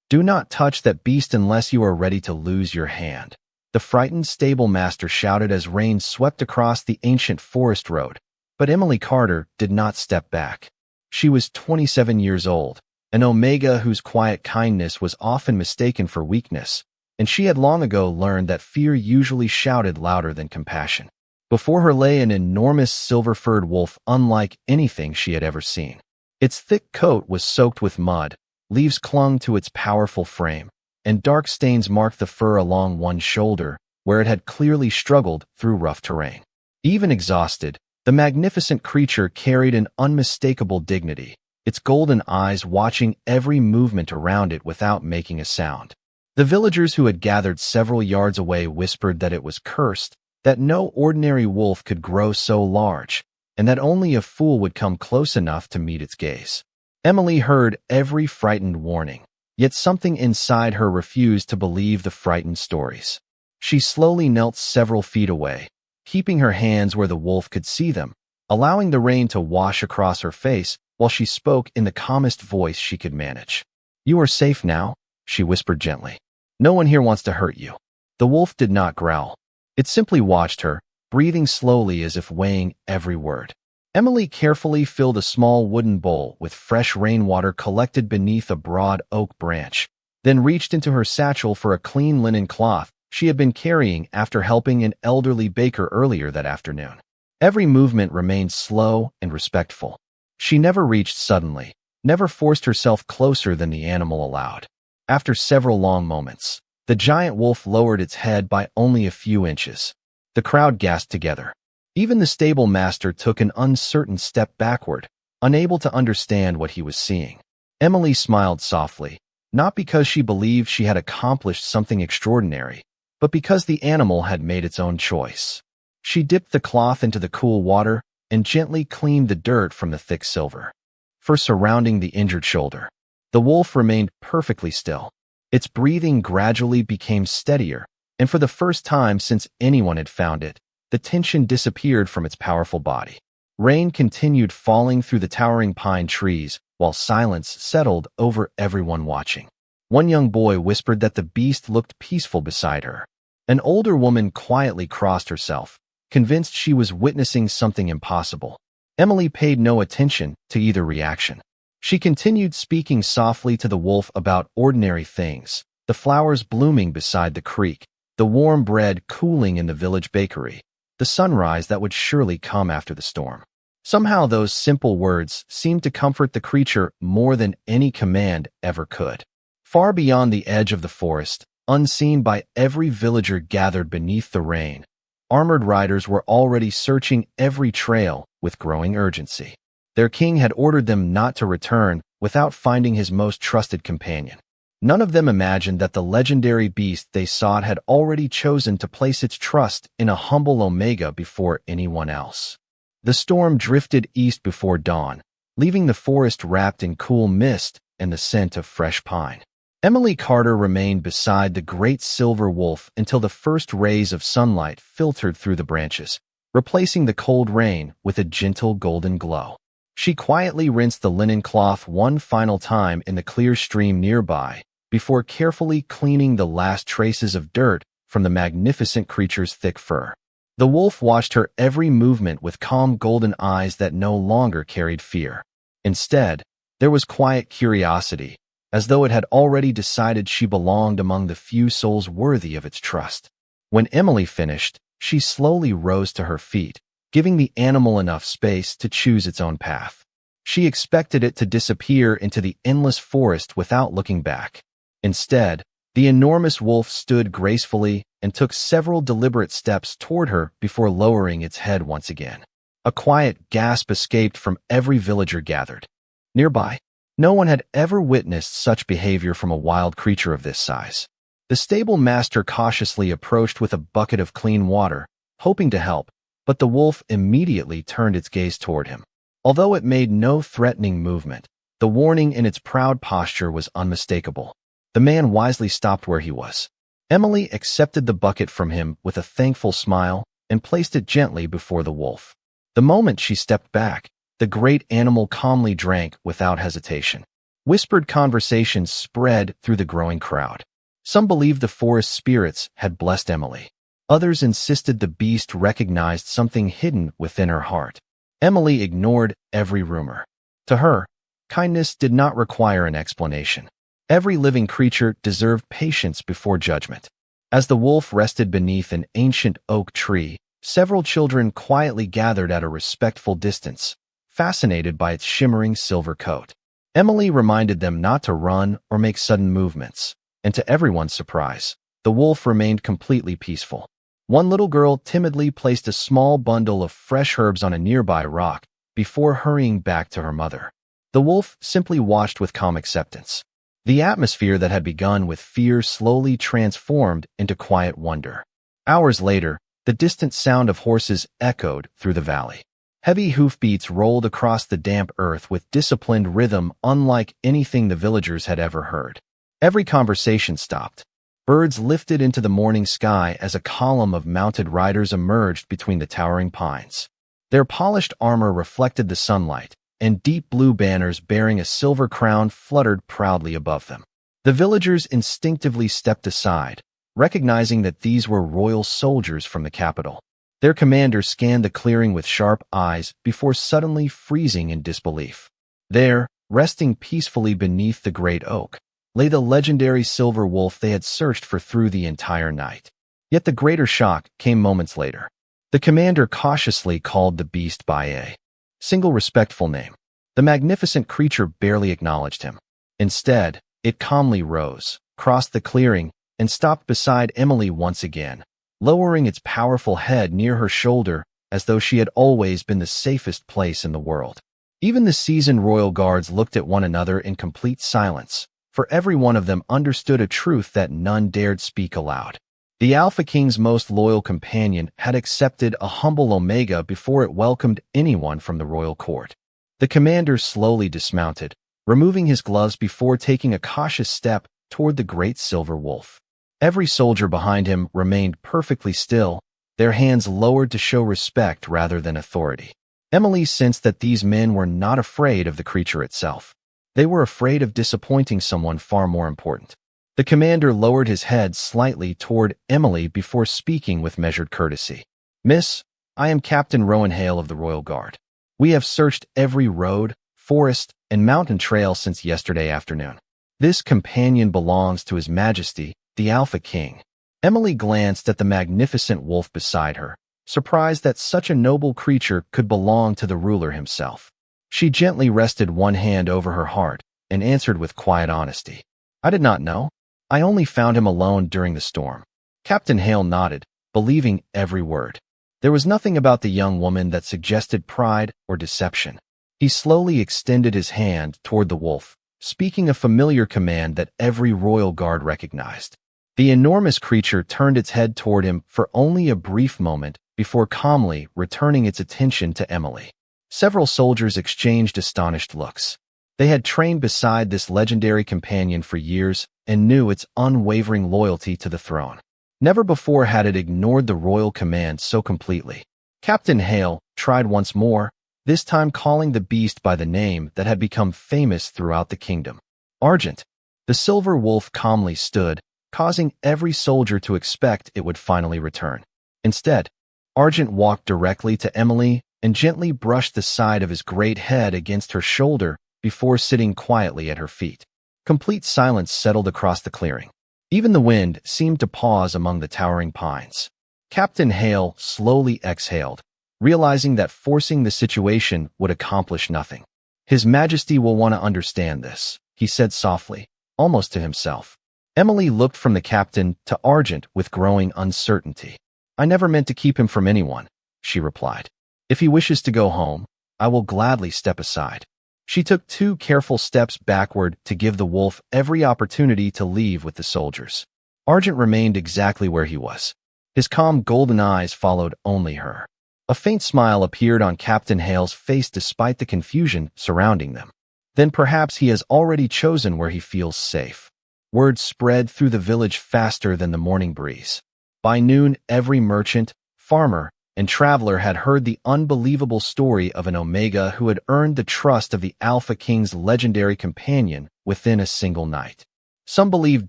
"Do not touch that beast unless you are ready to lose your hand," the frightened stable master shouted as rain swept across the ancient forest road. But Emily Carter did not step back. She was 27 years old, an Omega whose quiet kindness was often mistaken for weakness, and she had long ago learned that fear usually shouted louder than compassion. Before her lay an enormous silver-furred wolf unlike anything she had ever seen. Its thick coat was soaked with mud, leaves clung to its powerful frame, and dark stains marked the fur along one shoulder, where it had clearly struggled through rough terrain. Even exhausted, the magnificent creature carried an unmistakable dignity, its golden eyes watching every movement around it without making a sound. The villagers who had gathered several yards away whispered that it was cursed, that no ordinary wolf could grow so large, and that only a fool would come close enough to meet its gaze. Emily heard every frightened warning, yet something inside her refused to believe the frightened stories. She slowly knelt several feet away, keeping her hands where the wolf could see them, allowing the rain to wash across her face while she spoke in the calmest voice she could manage. "You are safe now," she whispered gently. "No one here wants to hurt you." The wolf did not growl. It simply watched her, breathing slowly as if weighing every word. Emily carefully filled a small wooden bowl with fresh rainwater collected beneath a broad oak branch, then reached into her satchel for a clean linen cloth she had been carrying after helping an elderly baker earlier that afternoon. Every movement remained slow and respectful. She never reached suddenly, never forced herself closer than the animal allowed. After several long moments, the giant wolf lowered its head by only a few inches. The crowd gasped together. Even the stable master took an uncertain step backward, unable to understand what he was seeing. Emily smiled softly, not because she believed she had accomplished something extraordinary, but because the animal had made its own choice. She dipped the cloth into the cool water and gently cleaned the dirt from the thick silver. For surrounding the injured shoulder, the wolf remained perfectly still. Its breathing gradually became steadier, and for the first time since anyone had found it, the tension disappeared from its powerful body. Rain continued falling through the towering pine trees, while silence settled over everyone watching. One young boy whispered that the beast looked peaceful beside her. An older woman quietly crossed herself, convinced she was witnessing something impossible. Emily paid no attention to either reaction. She continued speaking softly to the wolf about ordinary things, the flowers blooming beside the creek, the warm bread cooling in the village bakery, the sunrise that would surely come after the storm. Somehow those simple words seemed to comfort the creature more than any command ever could. Far beyond the edge of the forest, unseen by every villager gathered beneath the rain, armored riders were already searching every trail with growing urgency. Their king had ordered them not to return without finding his most trusted companion. None of them imagined that the legendary beast they sought had already chosen to place its trust in a humble Omega before anyone else. The storm drifted east before dawn, leaving the forest wrapped in cool mist and the scent of fresh pine. Emily Carter remained beside the great silver wolf until the first rays of sunlight filtered through the branches, replacing the cold rain with a gentle golden glow. She quietly rinsed the linen cloth one final time in the clear stream nearby, before carefully cleaning the last traces of dirt from the magnificent creature's thick fur. The wolf watched her every movement with calm golden eyes that no longer carried fear. Instead, there was quiet curiosity, as though it had already decided she belonged among the few souls worthy of its trust. When Emily finished, she slowly rose to her feet, giving the animal enough space to choose its own path. She expected it to disappear into the endless forest without looking back. Instead, the enormous wolf stood gracefully and took several deliberate steps toward her before lowering its head once again. A quiet gasp escaped from every villager gathered. Nearby, no one had ever witnessed such behavior from a wild creature of this size. The stable master cautiously approached with a bucket of clean water, hoping to help, but the wolf immediately turned its gaze toward him. Although it made no threatening movement, the warning in its proud posture was unmistakable. The man wisely stopped where he was. Emily accepted the bucket from him with a thankful smile and placed it gently before the wolf. The moment she stepped back, the great animal calmly drank without hesitation. Whispered conversations spread through the growing crowd. Some believed the forest spirits had blessed Emily. Others insisted the beast recognized something hidden within her heart. Emily ignored every rumor. To her, kindness did not require an explanation. Every living creature deserved patience before judgment. As the wolf rested beneath an ancient oak tree, several children quietly gathered at a respectful distance, fascinated by its shimmering silver coat. Emily reminded them not to run or make sudden movements, and to everyone's surprise, the wolf remained completely peaceful. One little girl timidly placed a small bundle of fresh herbs on a nearby rock before hurrying back to her mother. The wolf simply watched with calm acceptance. The atmosphere that had begun with fear slowly transformed into quiet wonder. Hours later, the distant sound of horses echoed through the valley. Heavy hoofbeats rolled across the damp earth with disciplined rhythm unlike anything the villagers had ever heard. Every conversation stopped. Birds lifted into the morning sky as a column of mounted riders emerged between the towering pines. Their polished armor reflected the sunlight, and deep blue banners bearing a silver crown fluttered proudly above them. The villagers instinctively stepped aside, recognizing that these were royal soldiers from the capital. Their commander scanned the clearing with sharp eyes before suddenly freezing in disbelief. There, resting peacefully beneath the great oak, lay the legendary silver wolf they had searched for through the entire night. Yet the greater shock came moments later. The commander cautiously called the beast by a single respectful name. The magnificent creature barely acknowledged him. Instead, it calmly rose, crossed the clearing, and stopped beside Emily once again, lowering its powerful head near her shoulder as though she had always been the safest place in the world. Even the seasoned royal guards looked at one another in complete silence, for every one of them understood a truth that none dared speak aloud. The Alpha King's most loyal companion had accepted a humble Omega before it welcomed anyone from the royal court. The commander slowly dismounted, removing his gloves before taking a cautious step toward the great silver wolf. Every soldier behind him remained perfectly still, their hands lowered to show respect rather than authority. Emily sensed that these men were not afraid of the creature itself. They were afraid of disappointing someone far more important. The commander lowered his head slightly toward Emily before speaking with measured courtesy. "Miss, I am Captain Rowan Hale of the Royal Guard. We have searched every road, forest, and mountain trail since yesterday afternoon. This companion belongs to His Majesty, the Alpha King." Emily glanced at the magnificent wolf beside her, surprised that such a noble creature could belong to the ruler himself. She gently rested one hand over her heart and answered with quiet honesty. "I did not know. I only found him alone during the storm." Captain Hale nodded, believing every word. There was nothing about the young woman that suggested pride or deception. He slowly extended his hand toward the wolf, speaking a familiar command that every royal guard recognized. The enormous creature turned its head toward him for only a brief moment before calmly returning its attention to Emily. Several soldiers exchanged astonished looks. They had trained beside this legendary companion for years and knew its unwavering loyalty to the throne. Never before had it ignored the royal command so completely. Captain Hale tried once more, this time calling the beast by the name that had become famous throughout the kingdom. Argent. The silver wolf calmly stood, causing every soldier to expect it would finally return. Instead, Argent walked directly to Emily and gently brushed the side of his great head against her shoulder before sitting quietly at her feet. Complete silence settled across the clearing. Even the wind seemed to pause among the towering pines. Captain Hale slowly exhaled, realizing that forcing the situation would accomplish nothing. "His Majesty will want to understand this," he said softly, almost to himself. Emily looked from the captain to Argent with growing uncertainty. "I never meant to keep him from anyone," she replied. "If he wishes to go home, I will gladly step aside." She took 2 careful steps backward to give the wolf every opportunity to leave with the soldiers. Argent remained exactly where he was. His calm golden eyes followed only her. A faint smile appeared on Captain Hale's face despite the confusion surrounding them. Then perhaps he has already chosen where he feels safe. Word spread through the village faster than the morning breeze. By noon, every merchant, farmer, and traveler had heard the unbelievable story of an Omega who had earned the trust of the Alpha King's legendary companion within a single night. Some believed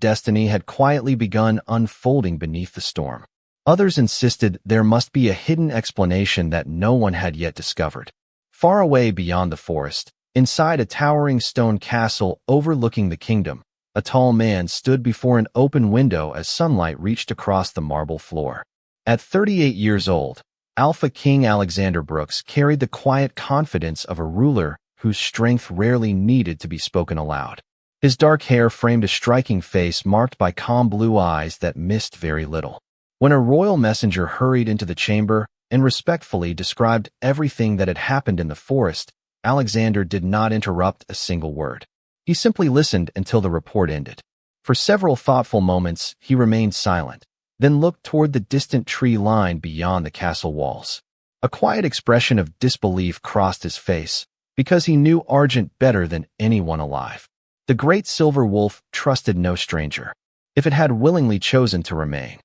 destiny had quietly begun unfolding beneath the storm. Others insisted there must be a hidden explanation that no one had yet discovered. Far away beyond the forest, inside a towering stone castle overlooking the kingdom, a tall man stood before an open window as sunlight reached across the marble floor. At 38 years old, Alpha King Alexander Brooks carried the quiet confidence of a ruler whose strength rarely needed to be spoken aloud. His dark hair framed a striking face marked by calm blue eyes that missed very little. When a royal messenger hurried into the chamber and respectfully described everything that had happened in the forest, Alexander did not interrupt a single word. He simply listened until the report ended. For several thoughtful moments, he remained silent, then looked toward the distant tree line beyond the castle walls. A quiet expression of disbelief crossed his face, because he knew Argent better than anyone alive. The great silver wolf trusted no stranger. If it had willingly chosen to remain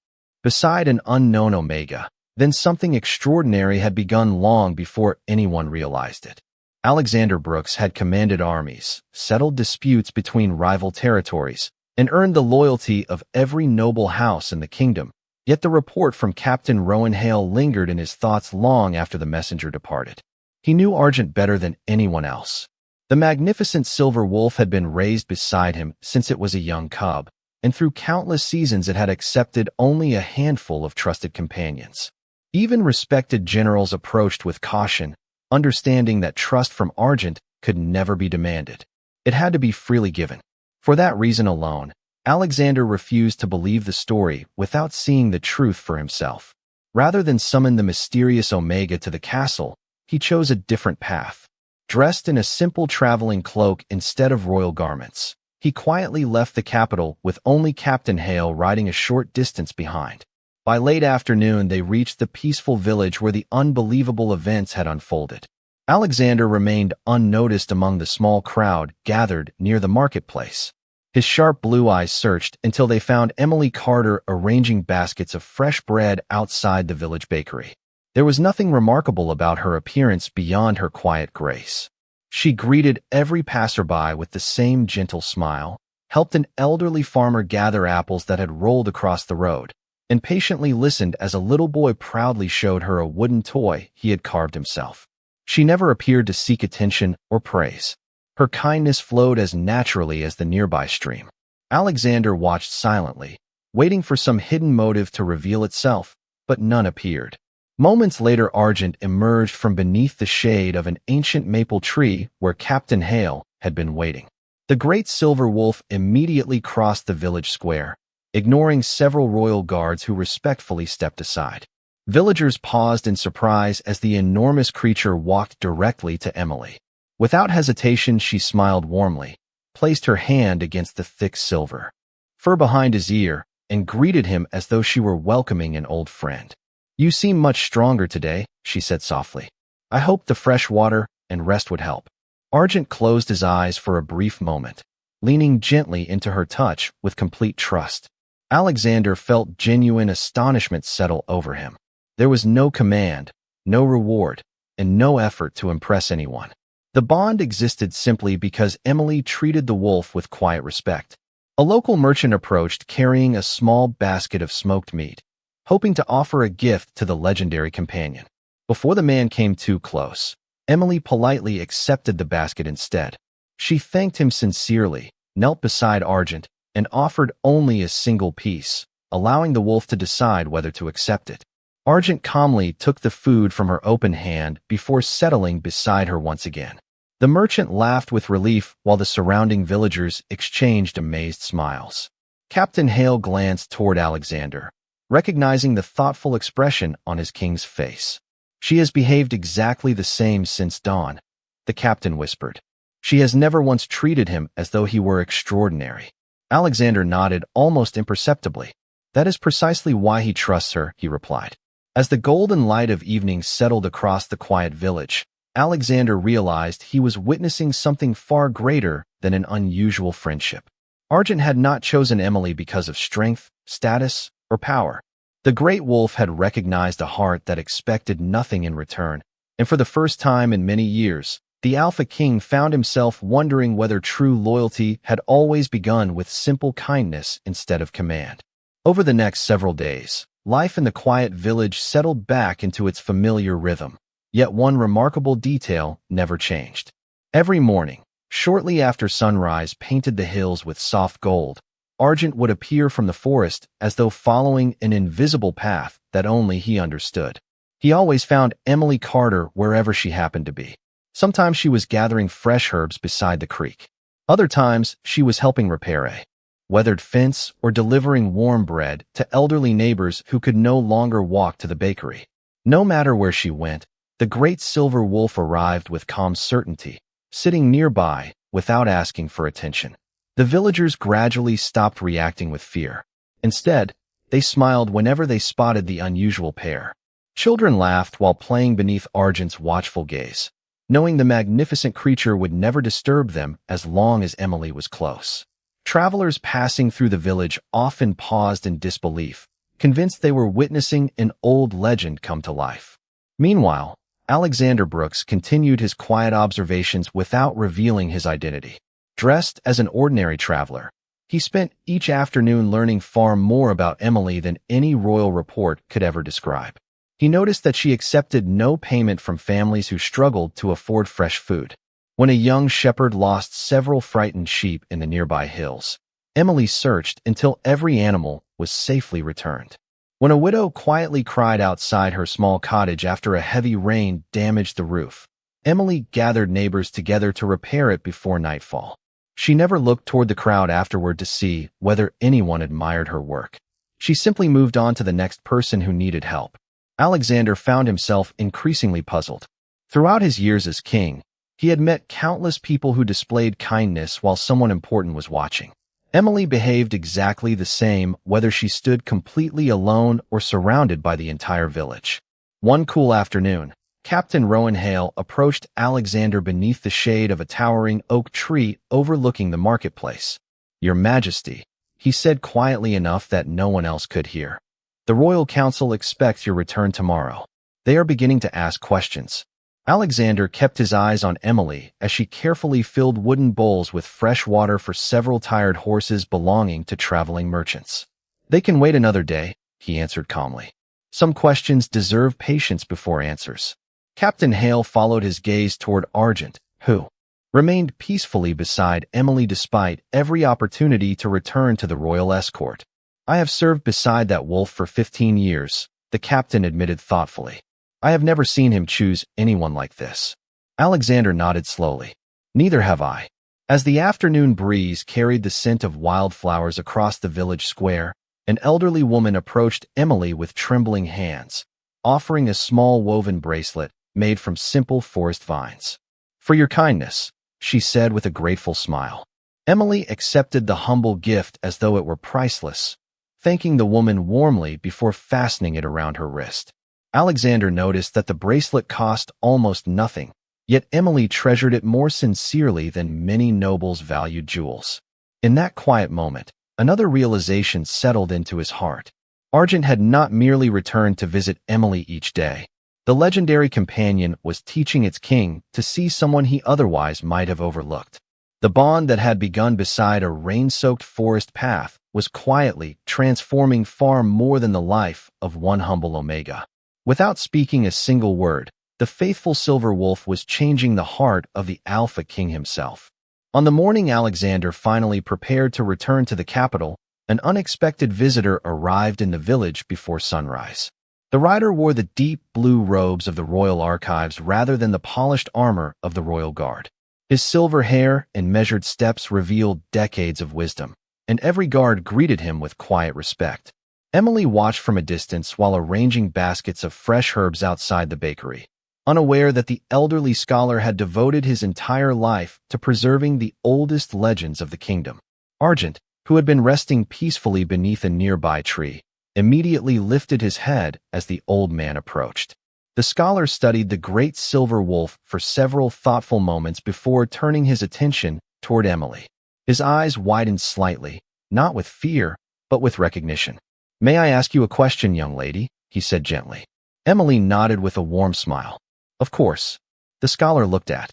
beside an unknown Omega, then something extraordinary had begun long before anyone realized it. Alexander Brooks had commanded armies, settled disputes between rival territories, and earned the loyalty of every noble house in the kingdom. Yet the report from Captain Rowan Hale lingered in his thoughts long after the messenger departed. He knew Argent better than anyone else. The magnificent silver wolf had been raised beside him since it was a young cub, and through countless seasons it had accepted only a handful of trusted companions. Even respected generals approached with caution, understanding that trust from Argent could never be demanded. It had to be freely given. For that reason alone, Alexander refused to believe the story without seeing the truth for himself. Rather than summon the mysterious Omega to the castle, he chose a different path. Dressed in a simple traveling cloak instead of royal garments, he quietly left the capital with only Captain Hale riding a short distance behind. By late afternoon, they reached the peaceful village where the unbelievable events had unfolded. Alexander remained unnoticed among the small crowd gathered near the marketplace. His sharp blue eyes searched until they found Emily Carter arranging baskets of fresh bread outside the village bakery. There was nothing remarkable about her appearance beyond her quiet grace. She greeted every passerby with the same gentle smile, helped an elderly farmer gather apples that had rolled across the road, and patiently listened as a little boy proudly showed her a wooden toy he had carved himself. She never appeared to seek attention or praise. Her kindness flowed as naturally as the nearby stream. Alexander watched silently, waiting for some hidden motive to reveal itself, but none appeared. Moments later, Argent emerged from beneath the shade of an ancient maple tree where Captain Hale had been waiting. The great silver wolf immediately crossed the village square, ignoring several royal guards who respectfully stepped aside. Villagers paused in surprise as the enormous creature walked directly to Emily. Without hesitation, she smiled warmly, placed her hand against the thick silver fur behind his ear, and greeted him as though she were welcoming an old friend. "You seem much stronger today," she said softly. "I hoped the fresh water and rest would help." Argent closed his eyes for a brief moment, leaning gently into her touch with complete trust. Alexander felt genuine astonishment settle over him. There was no command, no reward, and no effort to impress anyone. The bond existed simply because Emily treated the wolf with quiet respect. A local merchant approached carrying a small basket of smoked meat, hoping to offer a gift to the legendary companion. Before the man came too close, Emily politely accepted the basket instead. She thanked him sincerely, knelt beside Argent, and offered only a single piece, allowing the wolf to decide whether to accept it. Argent calmly took the food from her open hand before settling beside her once again. The merchant laughed with relief while the surrounding villagers exchanged amazed smiles. Captain Hale glanced toward Alexander, recognizing the thoughtful expression on his king's face. "She has behaved exactly the same since dawn," the captain whispered. "She has never once treated him as though he were extraordinary." Alexander nodded almost imperceptibly. "That is precisely why he trusts her," he replied. As the golden light of evening settled across the quiet village, Alexander realized he was witnessing something far greater than an unusual friendship. Argent had not chosen Emily because of strength, status, or power. The great wolf had recognized a heart that expected nothing in return, and for the first time in many years, The Alpha King found himself wondering whether true loyalty had always begun with simple kindness instead of command. Over the next several days, life in the quiet village settled back into its familiar rhythm. Yet one remarkable detail never changed. Every morning, shortly after sunrise painted the hills with soft gold, Argent would appear from the forest as though following an invisible path that only he understood. He always found Emily Carter wherever she happened to be. Sometimes she was gathering fresh herbs beside the creek. Other times, she was helping repair a weathered fence or delivering warm bread to elderly neighbors who could no longer walk to the bakery. No matter where she went, the great silver wolf arrived with calm certainty, sitting nearby without asking for attention. The villagers gradually stopped reacting with fear. Instead, they smiled whenever they spotted the unusual pair. Children laughed while playing beneath Argent's watchful gaze, knowing the magnificent creature would never disturb them as long as Emily was close. Travelers passing through the village often paused in disbelief, convinced they were witnessing an old legend come to life. Meanwhile, Alexander Brooks continued his quiet observations without revealing his identity. Dressed as an ordinary traveler, he spent each afternoon learning far more about Emily than any royal report could ever describe. He noticed that she accepted no payment from families who struggled to afford fresh food. When a young shepherd lost several frightened sheep in the nearby hills, Emily searched until every animal was safely returned. When a widow quietly cried outside her small cottage after a heavy rain damaged the roof, Emily gathered neighbors together to repair it before nightfall. She never looked toward the crowd afterward to see whether anyone admired her work. She simply moved on to the next person who needed help. Alexander found himself increasingly puzzled. Throughout his years as king, he had met countless people who displayed kindness while someone important was watching. Emily behaved exactly the same whether she stood completely alone or surrounded by the entire village. One cool afternoon, Captain Rowan Hale approached Alexander beneath the shade of a towering oak tree overlooking the marketplace. "Your Majesty," he said quietly enough that no one else could hear. "The Royal Council expects your return tomorrow. They are beginning to ask questions." Alexander kept his eyes on Emily as she carefully filled wooden bowls with fresh water for several tired horses belonging to traveling merchants. "They can wait another day," he answered calmly. "Some questions deserve patience before answers." Captain Hale followed his gaze toward Argent, who remained peacefully beside Emily despite every opportunity to return to the royal escort. "I have served beside that wolf for 15 years, the captain admitted thoughtfully. "I have never seen him choose anyone like this." Alexander nodded slowly. "Neither have I." As the afternoon breeze carried the scent of wildflowers across the village square, an elderly woman approached Emily with trembling hands, offering a small woven bracelet made from simple forest vines. "For your kindness," she said with a grateful smile. Emily accepted the humble gift as though it were priceless, thanking the woman warmly before fastening it around her wrist. Alexander noticed that the bracelet cost almost nothing, yet Emily treasured it more sincerely than many nobles valued jewels. In that quiet moment, another realization settled into his heart. Argent had not merely returned to visit Emily each day. The legendary companion was teaching its king to see someone he otherwise might have overlooked. The bond that had begun beside a rain-soaked forest path was quietly transforming far more than the life of one humble Omega. Without speaking a single word, the faithful Silver Wolf was changing the heart of the Alpha King himself. On the morning Alexander finally prepared to return to the capital, an unexpected visitor arrived in the village before sunrise. The rider wore the deep blue robes of the royal archives rather than the polished armor of the royal guard. His silver hair and measured steps revealed decades of wisdom, and every guard greeted him with quiet respect. Emily watched from a distance while arranging baskets of fresh herbs outside the bakery, unaware that the elderly scholar had devoted his entire life to preserving the oldest legends of the kingdom. Argent, who had been resting peacefully beneath a nearby tree, immediately lifted his head as the old man approached. The scholar studied the great silver wolf for several thoughtful moments before turning his attention toward Emily. His eyes widened slightly, not with fear, but with recognition. "May I ask you a question, young lady?" he said gently. Emily nodded with a warm smile. "Of course." The scholar looked at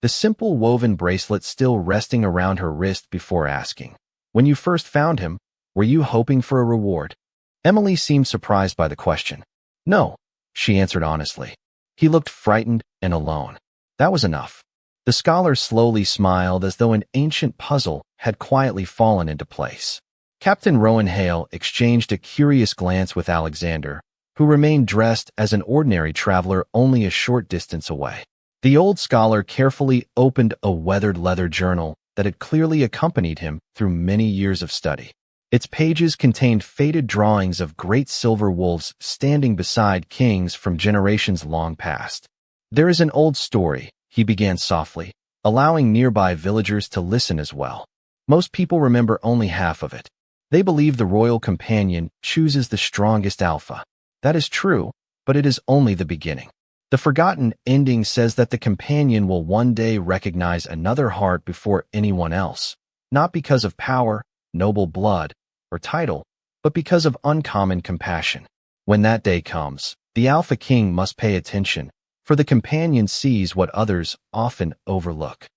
the simple woven bracelet still resting around her wrist before asking, "When you first found him, were you hoping for a reward?" Emily seemed surprised by the question. "No," she answered honestly. He looked frightened and alone. That was enough. The scholar slowly smiled as though an ancient puzzle had quietly fallen into place. Captain Rowan Hale exchanged a curious glance with Alexander, who remained dressed as an ordinary traveler only a short distance away. The old scholar carefully opened a weathered leather journal that had clearly accompanied him through many years of study. Its pages contained faded drawings of great silver wolves standing beside kings from generations long past. "There is an old story," he began softly, allowing nearby villagers to listen as well. "Most people remember only half of it. They believe the royal companion chooses the strongest alpha. That is true, but it is only the beginning. The forgotten ending says that the companion will one day recognize another heart before anyone else, not because of power, noble blood, or title, but because of uncommon compassion. When that day comes, the Alpha King must pay attention, for the companion sees what others often overlook."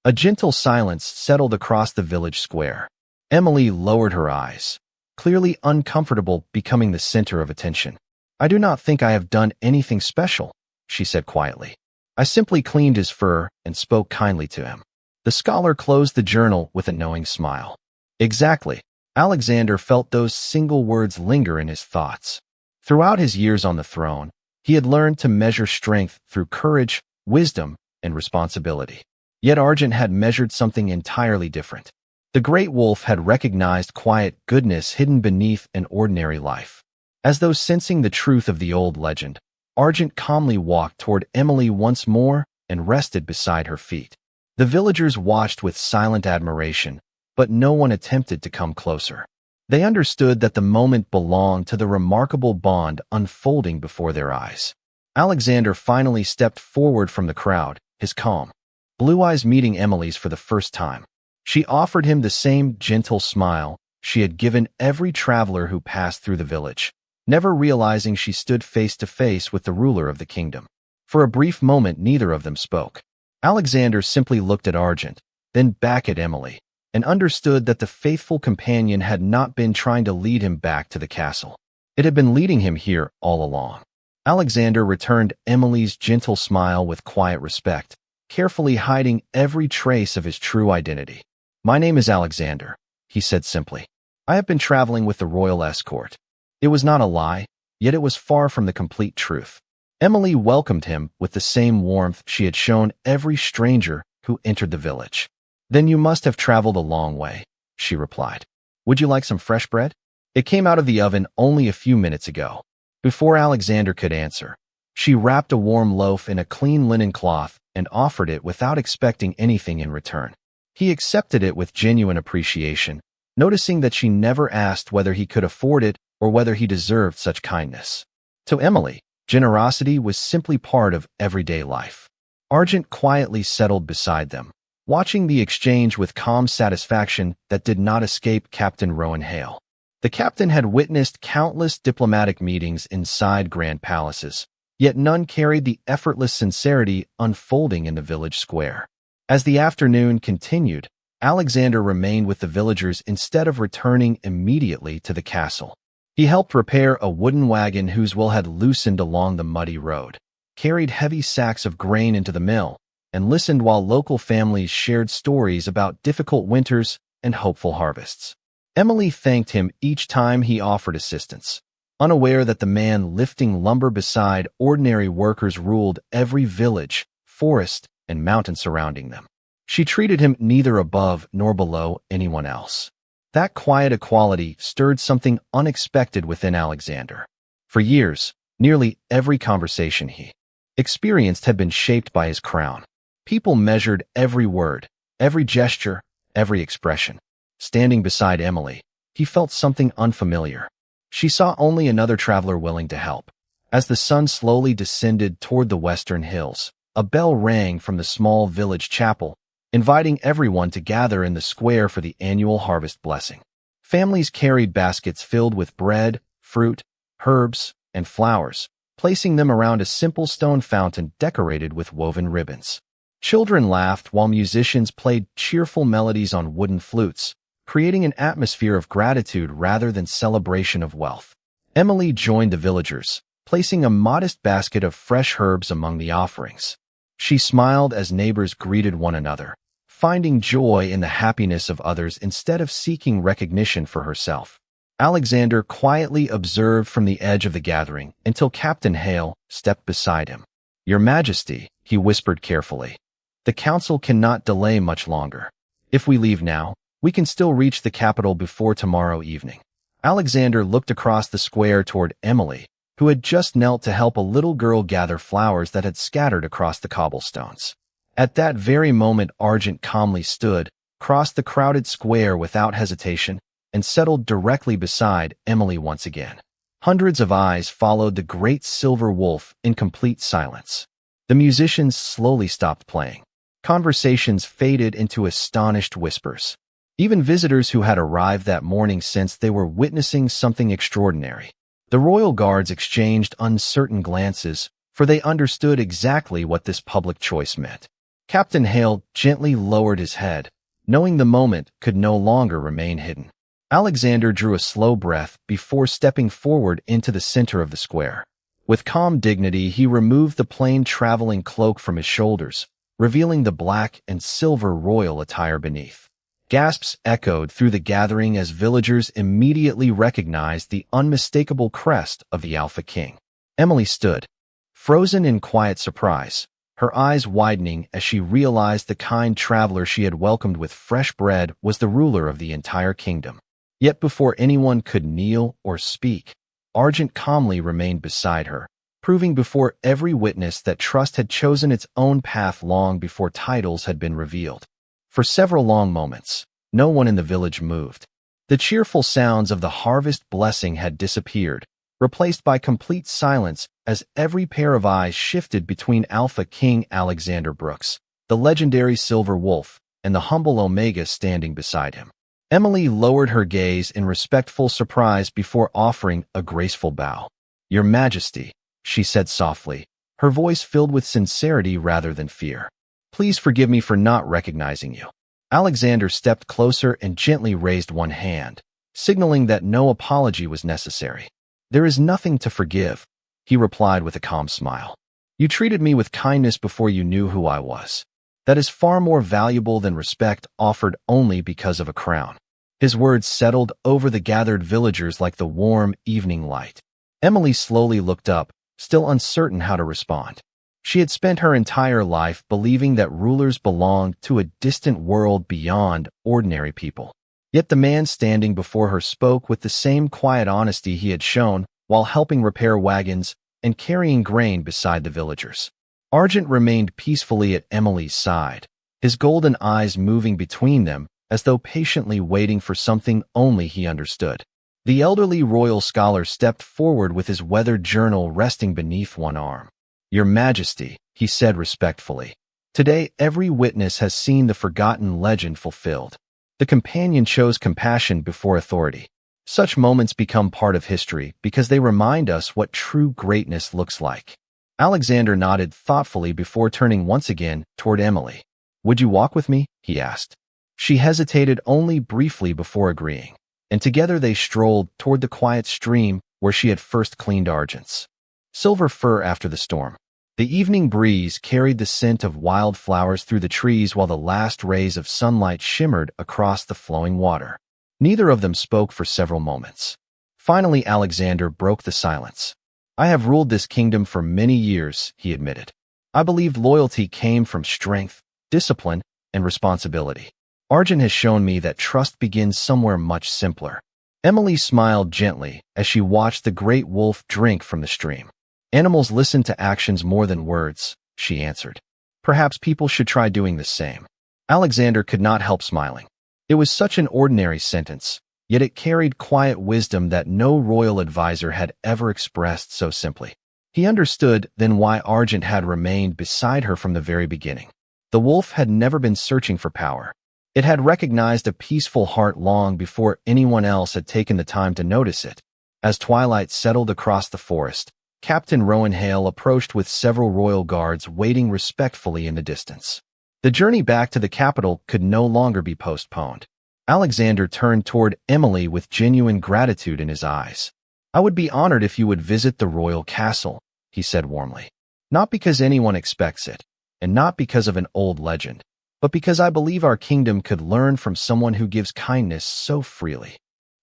A gentle silence settled across the village square. Emily lowered her eyes, clearly uncomfortable becoming the center of attention. "I do not think I have done anything special," she said quietly. "I simply cleaned his fur and spoke kindly to him." The scholar closed the journal with a knowing smile. Exactly. Alexander felt those single words linger in his thoughts. Throughout his years on the throne, he had learned to measure strength through courage, wisdom, and responsibility. Yet Argent had measured something entirely different. The great wolf had recognized quiet goodness hidden beneath an ordinary life. As though sensing the truth of the old legend, Argent calmly walked toward Emily once more and rested beside her feet. The villagers watched with silent admiration, but no one attempted to come closer. They understood that the moment belonged to the remarkable bond unfolding before their eyes. Alexander finally stepped forward from the crowd, his calm blue eyes meeting Emily's for the first time. She offered him the same gentle smile she had given every traveler who passed through the village, never realizing she stood face to face with the ruler of the kingdom. For a brief moment, neither of them spoke. Alexander simply looked at Argent, then back at Emily, and understood that the faithful companion had not been trying to lead him back to the castle. It had been leading him here all along. Alexander returned Emily's gentle smile with quiet respect, carefully hiding every trace of his true identity. "My name is Alexander," he said simply. "I have been traveling with the royal escort." It was not a lie, yet it was far from the complete truth. Emily welcomed him with the same warmth she had shown every stranger who entered the village. "Then you must have traveled a long way," she replied. "Would you like some fresh bread? It came out of the oven only a few minutes ago." Before Alexander could answer, she wrapped a warm loaf in a clean linen cloth and offered it without expecting anything in return. He accepted it with genuine appreciation, noticing that she never asked whether he could afford it or whether he deserved such kindness. To Emily, generosity was simply part of everyday life. Argent quietly settled beside them, watching the exchange with calm satisfaction that did not escape Captain Rowan Hale. The captain had witnessed countless diplomatic meetings inside grand palaces, yet none carried the effortless sincerity unfolding in the village square. As the afternoon continued, Alexander remained with the villagers instead of returning immediately to the castle. He helped repair a wooden wagon whose wheel had loosened along the muddy road, carried heavy sacks of grain into the mill, and listened while local families shared stories about difficult winters and hopeful harvests. Emily thanked him each time he offered assistance, unaware that the man lifting lumber beside ordinary workers ruled every village, forest, and mountain surrounding them. She treated him neither above nor below anyone else. That quiet equality stirred something unexpected within Alexander. For years, nearly every conversation he experienced had been shaped by his crown. People measured every word, every gesture, every expression. Standing beside Emily, he felt something unfamiliar. She saw only another traveler willing to help. As the sun slowly descended toward the western hills, a bell rang from the small village chapel, inviting everyone to gather in the square for the annual harvest blessing. Families carried baskets filled with bread, fruit, herbs, and flowers, placing them around a simple stone fountain decorated with woven ribbons. Children laughed while musicians played cheerful melodies on wooden flutes, creating an atmosphere of gratitude rather than celebration of wealth. Emily joined the villagers, placing a modest basket of fresh herbs among the offerings. She smiled as neighbors greeted one another, finding joy in the happiness of others instead of seeking recognition for herself. Alexander quietly observed from the edge of the gathering until Captain Hale stepped beside him. "Your Majesty," he whispered carefully, "the council cannot delay much longer. If we leave now, we can still reach the capital before tomorrow evening." Alexander looked across the square toward Emily, who had just knelt to help a little girl gather flowers that had scattered across the cobblestones. At that very moment, Argent calmly stood, crossed the crowded square without hesitation, and settled directly beside Emily once again. Hundreds of eyes followed the great silver wolf in complete silence. The musicians slowly stopped playing. Conversations faded into astonished whispers. Even visitors who had arrived that morning sensed they were witnessing something extraordinary. The royal guards exchanged uncertain glances, for they understood exactly what this public choice meant. Captain Hale gently lowered his head, knowing the moment could no longer remain hidden. Alexander drew a slow breath before stepping forward into the center of the square. With calm dignity, he removed the plain traveling cloak from his shoulders, revealing the black and silver royal attire beneath. Gasps echoed through the gathering as villagers immediately recognized the unmistakable crest of the Alpha King. Emily stood, frozen in quiet surprise, her eyes widening as she realized the kind traveler she had welcomed with fresh bread was the ruler of the entire kingdom. Yet before anyone could kneel or speak, Argent calmly remained beside her, proving before every witness that trust had chosen its own path long before titles had been revealed. For several long moments, no one in the village moved. The cheerful sounds of the harvest blessing had disappeared, replaced by complete silence as every pair of eyes shifted between Alpha King Alexander Brooks, the legendary Silver Wolf, and the humble Omega standing beside him. Emily lowered her gaze in respectful surprise before offering a graceful bow. "Your Majesty," she said softly, her voice filled with sincerity rather than fear. "Please forgive me for not recognizing you." Alexander stepped closer and gently raised one hand, signaling that no apology was necessary. "There is nothing to forgive," he replied with a calm smile. "You treated me with kindness before you knew who I was. That is far more valuable than respect offered only because of a crown." His words settled over the gathered villagers like the warm evening light. Emily slowly looked up, still uncertain how to respond. She had spent her entire life believing that rulers belonged to a distant world beyond ordinary people. Yet the man standing before her spoke with the same quiet honesty he had shown while helping repair wagons and carrying grain beside the villagers. Argent remained peacefully at Emily's side, his golden eyes moving between them as though patiently waiting for something only he understood. The elderly royal scholar stepped forward with his weathered journal resting beneath one arm. "Your Majesty," he said respectfully, "today every witness has seen the forgotten legend fulfilled. The companion chose compassion before authority. Such moments become part of history because they remind us what true greatness looks like." Alexander nodded thoughtfully before turning once again toward Emily. "Would you walk with me?" he asked. She hesitated only briefly before agreeing, and together they strolled toward the quiet stream where she had first cleaned Argent's silver fur after the storm. The evening breeze carried the scent of wildflowers through the trees while the last rays of sunlight shimmered across the flowing water. Neither of them spoke for several moments. Finally, Alexander broke the silence. "I have ruled this kingdom for many years," he admitted. "I believed loyalty came from strength, discipline, and responsibility. Argent has shown me that trust begins somewhere much simpler." Emily smiled gently as she watched the great wolf drink from the stream. "Animals listen to actions more than words," she answered. "Perhaps people should try doing the same." Alexander could not help smiling. It was such an ordinary sentence, yet it carried quiet wisdom that no royal advisor had ever expressed so simply. He understood then why Argent had remained beside her from the very beginning. The wolf had never been searching for power. It had recognized a peaceful heart long before anyone else had taken the time to notice it. As twilight settled across the forest, Captain Rowan Hale approached with several royal guards waiting respectfully in the distance. The journey back to the capital could no longer be postponed. Alexander turned toward Emily with genuine gratitude in his eyes. "I would be honored if you would visit the royal castle," he said warmly. "Not because anyone expects it, and not because of an old legend, but because I believe our kingdom could learn from someone who gives kindness so freely."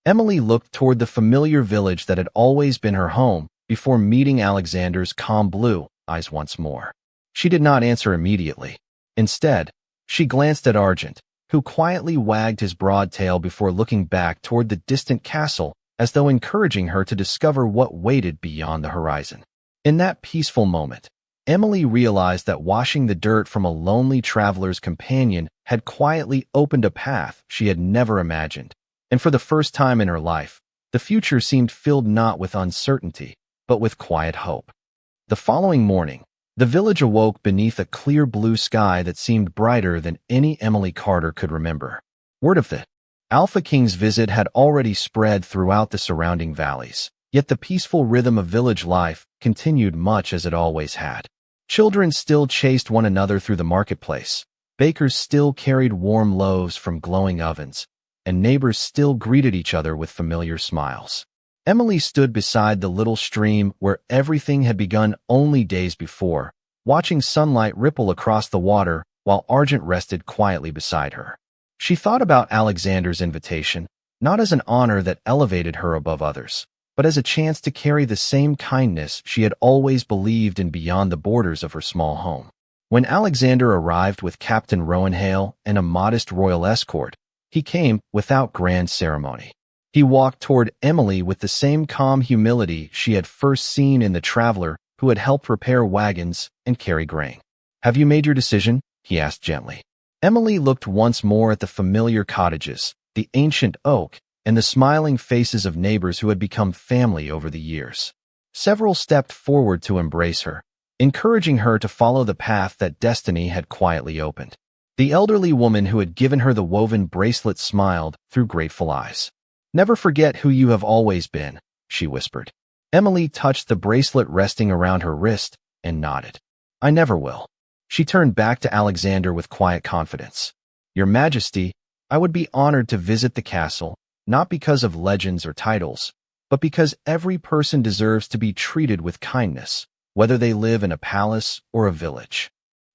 Emily looked toward the familiar village that had always been her home before meeting Alexander's calm blue eyes once more. She did not answer immediately. Instead, she glanced at Argent, who quietly wagged his broad tail before looking back toward the distant castle as though encouraging her to discover what waited beyond the horizon. In that peaceful moment, Emily realized that washing the dirt from a lonely traveler's companion had quietly opened a path she had never imagined, and for the first time in her life, the future seemed filled not with uncertainty, but with quiet hope. The following morning, the village awoke beneath a clear blue sky that seemed brighter than any Emily Carter could remember. Word of the Alpha King's visit had already spread throughout the surrounding valleys, yet the peaceful rhythm of village life continued much as it always had. Children still chased one another through the marketplace, bakers still carried warm loaves from glowing ovens, and neighbors still greeted each other with familiar smiles. Emily stood beside the little stream where everything had begun only days before, watching sunlight ripple across the water while Argent rested quietly beside her. She thought about Alexander's invitation, not as an honor that elevated her above others, but as a chance to carry the same kindness she had always believed in beyond the borders of her small home. When Alexander arrived with Captain Rowanhale and a modest royal escort, he came without grand ceremony. He walked toward Emily with the same calm humility she had first seen in the traveler who had helped repair wagons and carry grain. "Have you made your decision?" he asked gently. Emily looked once more at the familiar cottages, the ancient oak, and the smiling faces of neighbors who had become family over the years. Several stepped forward to embrace her, encouraging her to follow the path that destiny had quietly opened. The elderly woman who had given her the woven bracelet smiled through grateful eyes. "Never forget who you have always been," she whispered. Emily touched the bracelet resting around her wrist and nodded. "I never will." She turned back to Alexander with quiet confidence. "Your Majesty, I would be honored to visit the castle, not because of legends or titles, but because every person deserves to be treated with kindness, whether they live in a palace or a village."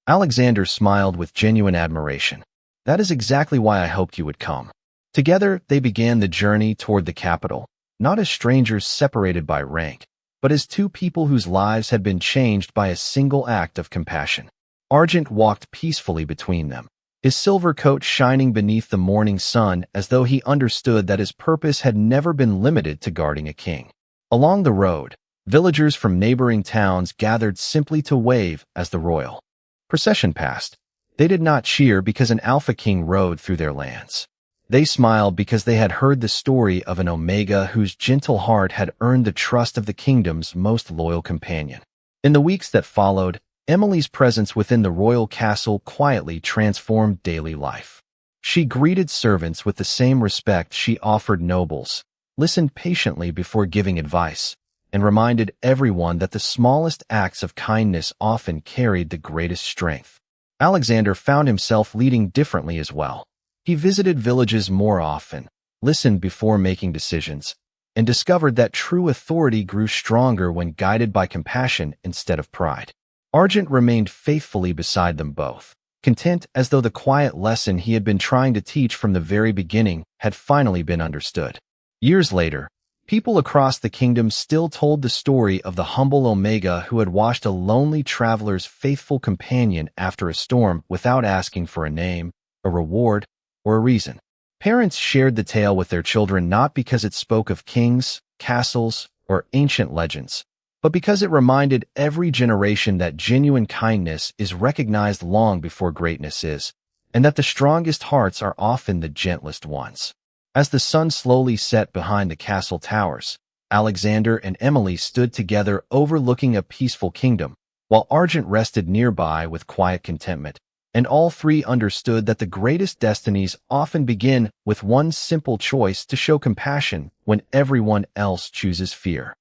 Alexander smiled with genuine admiration. "That is exactly why I hoped you would come." Together, they began the journey toward the capital, not as strangers separated by rank, but as two people whose lives had been changed by a single act of compassion. Argent walked peacefully between them, his silver coat shining beneath the morning sun as though he understood that his purpose had never been limited to guarding a king. Along the road, villagers from neighboring towns gathered simply to wave as the royal procession passed. They did not cheer because an Alpha King rode through their lands. They smiled because they had heard the story of an Omega whose gentle heart had earned the trust of the kingdom's most loyal companion. In the weeks that followed, Emily's presence within the royal castle quietly transformed daily life. She greeted servants with the same respect she offered nobles, listened patiently before giving advice, and reminded everyone that the smallest acts of kindness often carried the greatest strength. Alexander found himself leading differently as well. He visited villages more often, listened before making decisions, and discovered that true authority grew stronger when guided by compassion instead of pride. Argent remained faithfully beside them both, content as though the quiet lesson he had been trying to teach from the very beginning had finally been understood. Years later, people across the kingdom still told the story of the humble Omega who had washed a lonely traveler's faithful companion after a storm without asking for a name, a reward, or a reason. Parents shared the tale with their children not because it spoke of kings, castles, or ancient legends, but because it reminded every generation that genuine kindness is recognized long before greatness is, and that the strongest hearts are often the gentlest ones. As the sun slowly set behind the castle towers, Alexander and Emily stood together overlooking a peaceful kingdom, while Argent rested nearby with quiet contentment, and all three understood that the greatest destinies often begin with one simple choice to show compassion when everyone else chooses fear.